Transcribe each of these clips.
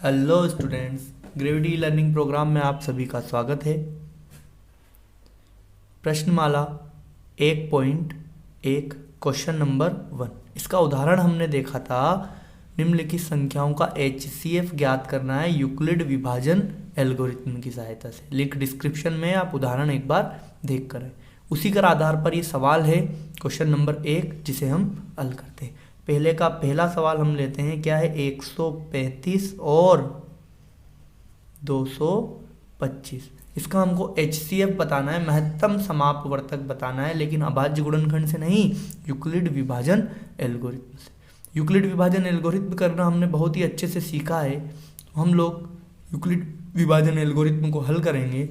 Hello students, gravity learning program में आप सभी का स्वागत है। प्रश्नमाला 1.1 क्वेश्चन नंबर 1। इसका उदाहरण हमने देखा था। निम्नलिखित संख्याओं का HCF ज्ञात करना है यूक्लिड विभाजन एल्गोरिथम की सहायता से। लिंक डिस्क्रिप्शन में, आप उदाहरण एक बार देख कर आए। उसी का आधार पर ये सवाल है क्वेश्चन नंबर 1, जिसे हम हल करते हैं। पहला सवाल हम लेते हैं, क्या है 135 और 225। इसका हमको HCF बताना है, महत्तम समापवर्तक बताना है, लेकिन अभाज्य गुणनखंड से नहीं, यूक्लिड विभाजन एल्गोरिथम से। यूक्लिड विभाजन एल्गोरिथम करना हमने बहुत ही अच्छे से सीखा है। हम लोग यूक्लिड विभाजन एल्गोरिथम को हल करेंगे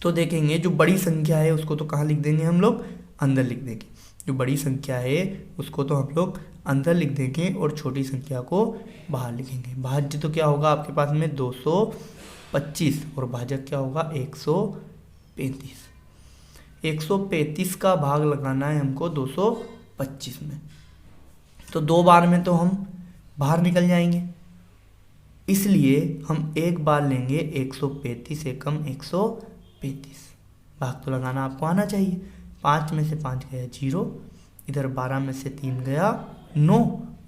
तो देखेंगे, जो बड़ी संख्या है उसको तो कहाँ लिख देंगे हम लोग, अंदर लिख देंगे। जो बड़ी संख्या है उसको तो हम लोग अंदर लिख देंगे और छोटी संख्या को बाहर लिखेंगे। भाज्य तो क्या होगा आपके पास में 225 और भाजक क्या होगा 135। 135 का भाग लगाना है हमको 225 में, तो 2 बार में तो हम बाहर निकल जाएंगे, इसलिए हम एक बार लेंगे 135 एकम 135। भाग तो लगाना आपको आना चाहिए। 5 में से 5 गया 0, इधर 12 में से 3 गया 9,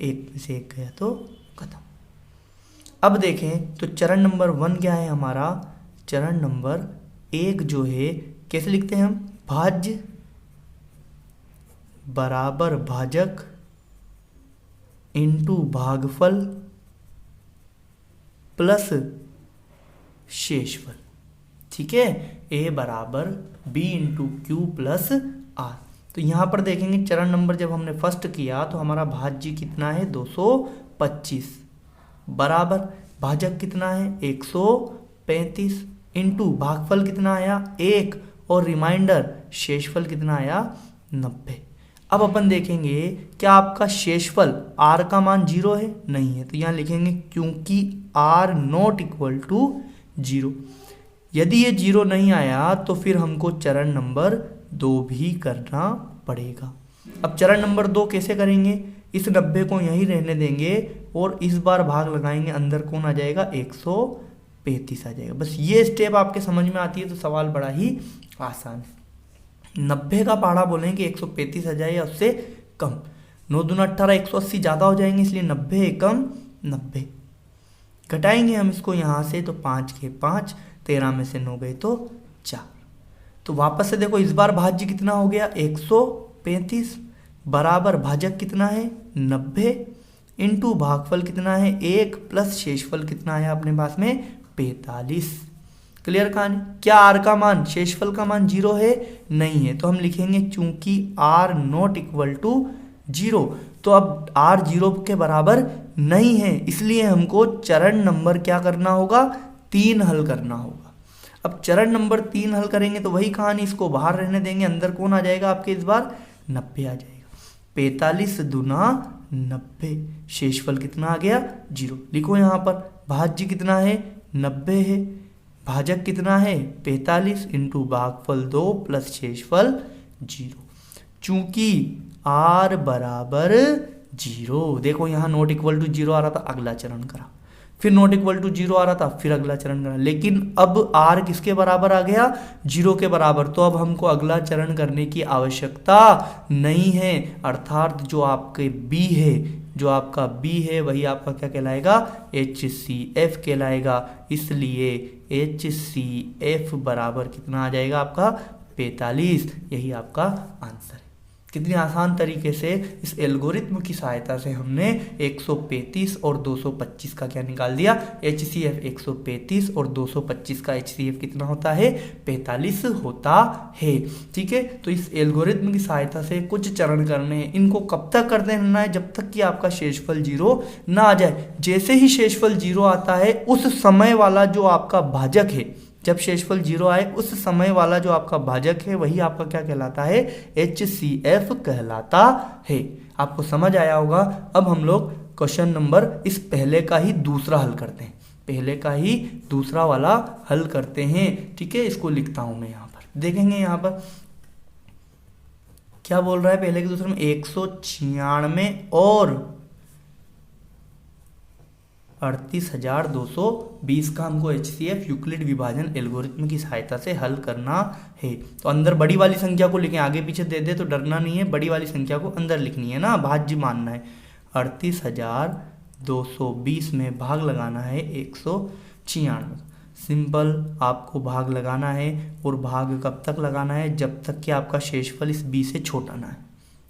1 में से 1 गया तो खत्म। अब देखें तो चरण नंबर 1 क्या है हमारा, चरण नंबर 1 जो है कैसे लिखते हैं हम, भाज्य बराबर भाजक इंटू भागफल प्लस शेषफल। ठीक है, A बराबर B into Q plus R. तो यहाँ पर देखेंगे चरण नंबर जब हमने फर्स्ट किया तो हमारा भाज्य कितना है 225 बराबर भाजक कितना है 135 इंटू भागफल कितना आया 1 और रिमाइंडर शेषफल कितना आया 90। अब अपन देखेंगे क्या आपका शेषफल r का मान 0 है, नहीं है, तो यहाँ लिखेंगे क्योंकि r नॉट इक्वल टू 0। यदि ये 0 नहीं आया तो फिर हमको चरण नंबर 2 भी करना पड़ेगा। अब चरण नंबर 2 कैसे करेंगे, इस 90 को यहीं रहने देंगे और इस बार भाग लगाएंगे, अंदर कौन आ जाएगा 135 आ जाएगा। बस ये स्टेप आपके समझ में आती है तो सवाल बड़ा ही आसान है। 90 का पहाड़ा बोलेंगे 135 आ जाए या उससे कम। 9 दूना 18, 180 ज़्यादा हो जाएंगे, इसलिए 90 एकम 90। घटाएंगे हम इसको यहाँ से तो 5 के 5, 13 में से 9 गए तो 4। तो वापस से देखो इस बार भाज्य कितना हो गया 135 बराबर भाजक कितना है 90 इंटू भागफल कितना है 1 प्लस शेषफल कितना है अपने पास में 45। क्लियर कहानी। क्या r का मान शेषफल का मान 0 है, नहीं है, तो हम लिखेंगे चूंकि r नॉट इक्वल टू 0, तो अब r 0 के बराबर नहीं है, इसलिए हमको चरण नंबर क्या करना होगा 3 हल करना होगा। अब चरण नंबर 3 हल करेंगे तो वही कहानी, इसको बाहर रहने देंगे, अंदर कौन आ जाएगा आपके इस बार 90 आ जाएगा। 45 दूना 90, शेषफल कितना आ गया 0। लिखो यहाँ पर भाज्य कितना है 90 है, भाजक कितना है 45 इंटू भागफल 2 प्लस शेषफल 0। चूंकि r बराबर 0, देखो यहाँ नॉट इक्वल टू 0 आ रहा था, अगला चरण करा, फिर नॉट इक्वल टू 0 आ रहा था, फिर अगला चरण करा, लेकिन अब r किसके बराबर आ गया 0 के बराबर, तो अब हमको अगला चरण करने की आवश्यकता नहीं है। अर्थात जो आपके b है, जो आपका b है वही आपका क्या कहलाएगा HCF कहलाएगा। इसलिए HCF बराबर कितना आ जाएगा आपका 45। यही आपका आंसर है। कितनी आसान तरीके से इस एल्गोरिथम की सहायता से हमने 135 और 225 का क्या निकाल दिया HCF। 135 और 225 का HCF कितना होता है 45 होता है। ठीक है, तो इस एल्गोरिथम की सहायता से कुछ चरण करने हैं। इनको कब तक करते रहना है, जब तक कि आपका शेषफल 0 ना आ जाए। जैसे ही शेषफल 0 आता है उस समय वाला जो आपका भाजक है, जब शेषफल 0 आए उस समय वाला जो आपका भाजक है वही आपका क्या कहलाता है HCF कहलाता है। आपको समझ आया होगा। अब हम लोग क्वेश्चन नंबर इस पहले का ही दूसरा हल करते हैं, पहले का ही दूसरा वाला हल करते हैं। ठीक है, इसको लिखता हूं मैं यहाँ पर, देखेंगे यहाँ पर क्या बोल रहा है। पहले के दूसरे में 196 और 38,220 का हमको HCF यूक्लिड विभाजन एल्गोरिथ्म की सहायता से हल करना है। तो अंदर बड़ी वाली संख्या को लिखें, आगे पीछे दे दे तो डरना नहीं है, बड़ी वाली संख्या को अंदर लिखनी है ना, भाज्य मानना है। 38,220 में भाग लगाना है 196। सिंपल आपको भाग लगाना है, और भाग कब तक लगाना है, जब तक कि आपका शेषफल इस b से छोटा ना है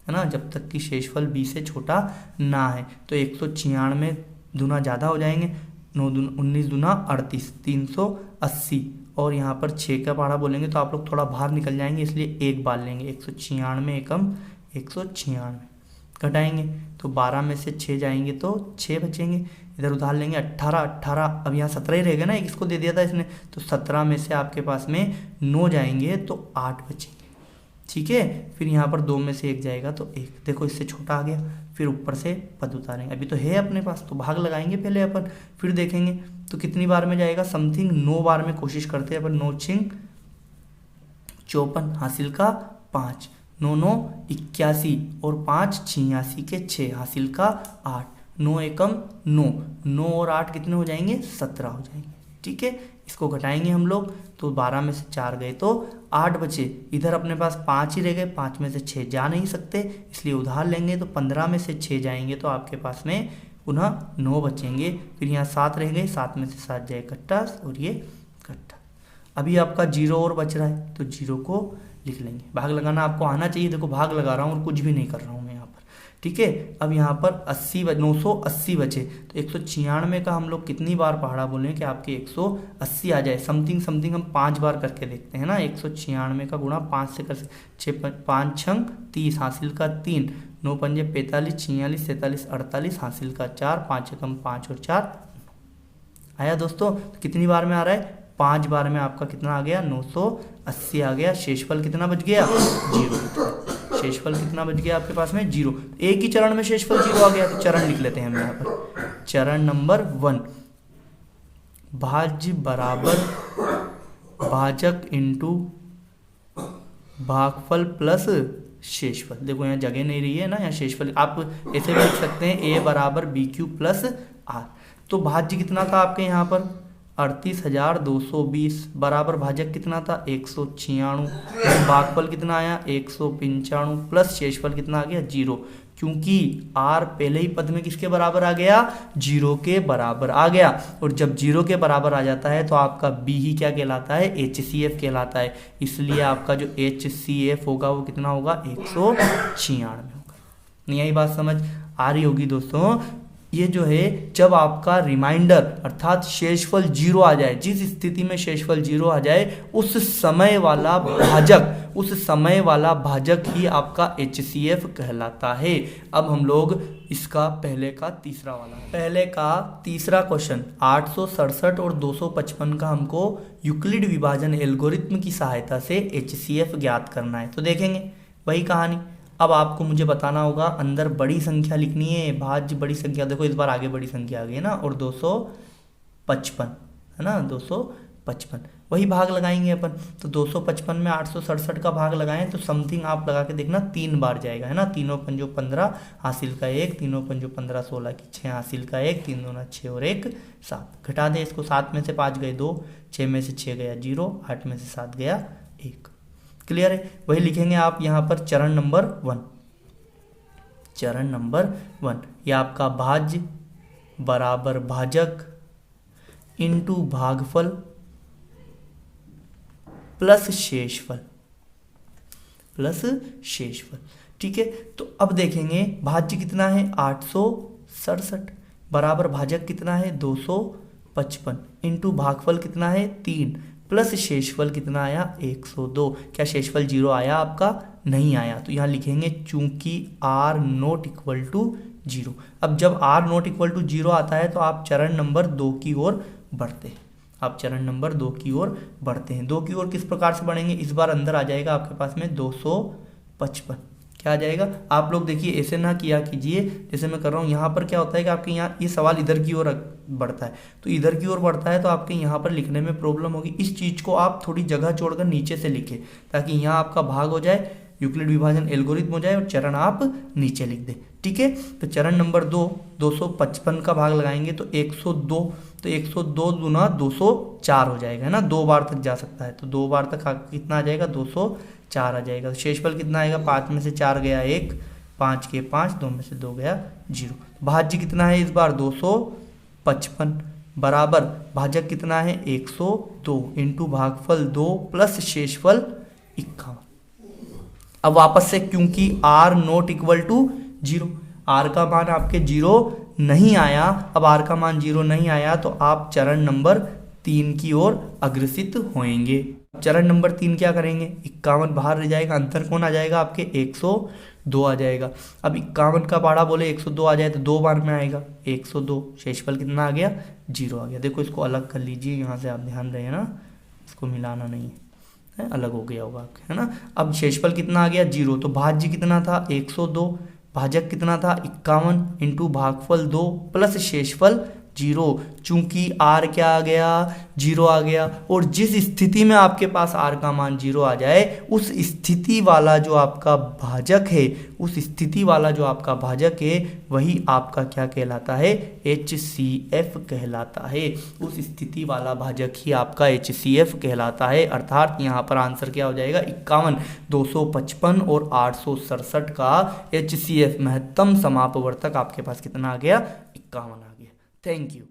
ना, जब तक कि शेषफल b से छोटा ना है। तो 196 दूना ज़्यादा हो जाएंगे, 9 दूना 19 दूना 38, 380, और यहाँ पर 6 का पहाड़ा बोलेंगे तो आप लोग थोड़ा बाहर निकल जाएंगे, इसलिए एक बार लेंगे। 196 एकम 196 घटाएंगे तो 12 में से 6 जाएंगे तो 6 बचेंगे। इधर उधार लेंगे 18, अब यहाँ 17 ही रहेगा ना, एक इसको दे दिया था इसने, तो 17 में से आपके पास में 9 जाएंगे तो 8 बचेंगे। ठीक है, फिर यहाँ पर 2 में से 1 जाएगा तो 1, देखो इससे छोटा आ गया। फिर ऊपर से पद उतारेंगे, अभी तो है अपने पास, तो भाग लगाएंगे पहले अपन, फिर देखेंगे तो कितनी बार में जाएगा, समथिंग 9 बार में कोशिश करते हैं अपन। 9 छिंग 54 हासिल का 5, 9 9 81 और 5 86 के 6 हासिल का 8, 9 एकम 9, 9 और 8 कितने हो जाएंगे, 17 हो जाएंगे। ठीक है, इसको घटाएंगे हम लोग तो 12 में से 4 गए तो 8 बचे। इधर अपने पास 5 ही रह गए, 5 में से 6 जा नहीं सकते, इसलिए उधार लेंगे तो 15 में से 6 जाएंगे तो आपके पास में पुनः 9 बचेंगे। फिर यहाँ 7 रह गए, 7 में से 7 जाए कट्टा और ये कट्टा। अभी आपका 0 और बच रहा है तो 0 को लिख लेंगे। भाग लगाना आपको आना चाहिए, देखो भाग लगा रहा हूँ और कुछ भी नहीं कर रहा हूँ मैं यहाँ पर। ठीक है, अब यहाँ पर 980 बचे, तो 196 का हम लोग कितनी बार पहाड़ा बोले कि आपके 180 आ जाए। समथिंग हम 5 बार करके देखते हैं ना। 196 का गुणा 5 से कर सकते, 5 छंग 30 हासिल का 3, 9 पंजे 45, 46 47 48 हासिल का 4, 5 एकम 5 और 4 आया दोस्तों। तो कितनी बार में आ रहा है, 5 बार में आपका कितना आ गया, 980 आ गया। शेषफल कितना बच गया, 0। शेषफल कितना बच गया आपके पास में, 0। एक ही चरण में शेषफल 0 आ गया, तो चरण लिख लेते हैं हम यहाँ पर। चरण नंबर 1, भाज्य बराबर भाजक इंटू भागफल प्लस शेषफल। देखो यहाँ जगह नहीं रही है ना, यहाँ शेषफल आप ऐसे भी लिख सकते हैं, a बराबर BQ प्लस R। तो भाज्य कितना था आपके यहाँ पर, 38,220 बराबर भाजक कितना था, 196। भागफल कितना आया, 195 प्लस शेषफल कितना आ गया, 0। क्योंकि R पहले ही पद में किसके बराबर आ गया, 0 के बराबर आ गया। और जब 0 के बराबर आ जाता है तो आपका B ही क्या कहलाता है, HCF कहलाता है। इसलिए आपका जो HCF होगा वो कितना होगा, 196 होगा। नहीं आई बात समझ आ रही होगी दोस्तों। ये जो है जब आपका रिमाइंडर अर्थात शेषफल 0 आ जाए, जिस स्थिति में शेषफल 0 आ जाए उस समय वाला भाजक ही आपका HCF कहलाता है। अब हम लोग इसका पहले का तीसरा क्वेश्चन 867 और 255 का हमको यूक्लिड विभाजन एल्गोरिथ्म की सहायता से HCF ज्ञात करना है। तो देखेंगे वही कहानी। अब आपको मुझे बताना होगा, अंदर बड़ी संख्या लिखनी है, भाज्य बड़ी संख्या, देखो इस बार आगे बड़ी संख्या आ गई ना, और 255 है ना, 255 वही भाग लगाएंगे अपन। तो 255 में 867 का भाग लगाएं तो समथिंग आप लगा के देखना 3 बार जाएगा है ना। 3 पंजो 15 हासिल का 1, 3 पंजो 15 16 की 6 हासिल का 1, 3 दूना 6 और 1 7। घटा दें इसको, 7 में से 5 गए 2, 6 में से 6 गया 0, 8 में से 7 गया 1। क्लियर है, वही लिखेंगे आप यहाँ पर चरण नंबर 1। चरण नंबर 1 ये आपका भाज्य बराबर भाजक इंटू भागफल प्लस शेषफल ठीक है। तो अब देखेंगे भाज्य कितना है 867 बराबर भाजक कितना है 255 इंटू भागफल कितना है 3 प्लस शेषफल कितना आया 102। क्या शेषफल 0 आया आपका, नहीं आया। तो यहाँ लिखेंगे चूंकि R नॉट इक्वल टू 0। अब जब R नॉट इक्वल टू 0 आता है तो आप चरण नंबर 2 की ओर बढ़ते हैं। 2 की ओर किस प्रकार से बढ़ेंगे, इस बार अंदर आ जाएगा आपके पास में 255। क्या आ जाएगा, आप लोग देखिए ऐसे ना किया कीजिए जैसे मैं कर रहा हूँ। यहाँ पर क्या होता है कि आपके यहाँ ये सवाल इधर की ओर बढ़ता है, तो इधर की ओर बढ़ता है तो आपके यहाँ पर लिखने में प्रॉब्लम होगी। इस चीज़ को आप थोड़ी जगह छोड़कर नीचे से लिखें ताकि यहाँ आपका भाग हो जाए, यूक्लिड विभाजन एल्गोरिथ्म हो जाए और चरण आप नीचे लिख दें। ठीक है। तो चरण नंबर 2 255 का भाग लगाएंगे तो 102, तो 102 गुना 204 हो जाएगा, है ना, 2 बार तक जा सकता है, तो 2 बार तक कितना आ जाएगा 204 आ जाएगा। तो शेषफल कितना आएगा, 5 में से 4 गया 1, 5 के 5, 2 में से 2 गया 0। भाज्य कितना है इस बार 255 बराबर भाजक कितना है 102 इंटू भागफल 2 प्लस शेषफल 51। अब वापस से क्योंकि r not equal to 0, r का मान आपके 0 नहीं आया, अब r का मान 0 नहीं आया तो आप चरण नंबर 3 की ओर अग्रसित होएंगे। चरण नंबर 3 क्या करेंगे, 51 बाहर रह जाएगा, अंतर कौन आ जाएगा आपके 102 आ जाएगा। अब 51 का पाड़ा बोले 102 आ जाए तो 2 बार में आएगा 102, शेषफल कितना आ गया 0 आ गया। देखो इसको अलग कर लीजिए, यहाँ से आप ध्यान रहे ना, इसको मिलाना नहीं है, अलग हो गया होगा आपके, है ना। अब शेषफल कितना आ गया 0, तो भाज्य कितना था 102, भाजक कितना था 51 इंटू भागफल 2 प्लस शेषफल 0। चूंकि r क्या आ गया 0 आ गया, और जिस स्थिति में आपके पास r का मान 0 आ जाए उस स्थिति वाला जो आपका भाजक है, उस स्थिति वाला जो आपका भाजक है वही आपका क्या कहलाता है HCF कहलाता है। उस स्थिति वाला भाजक ही आपका HCF कहलाता है। अर्थात यहाँ पर आंसर क्या हो जाएगा 51, 255 और 867 का HCF महत्तम समापवर्तक आपके पास कितना आ गया 51 आ गया। Thank you.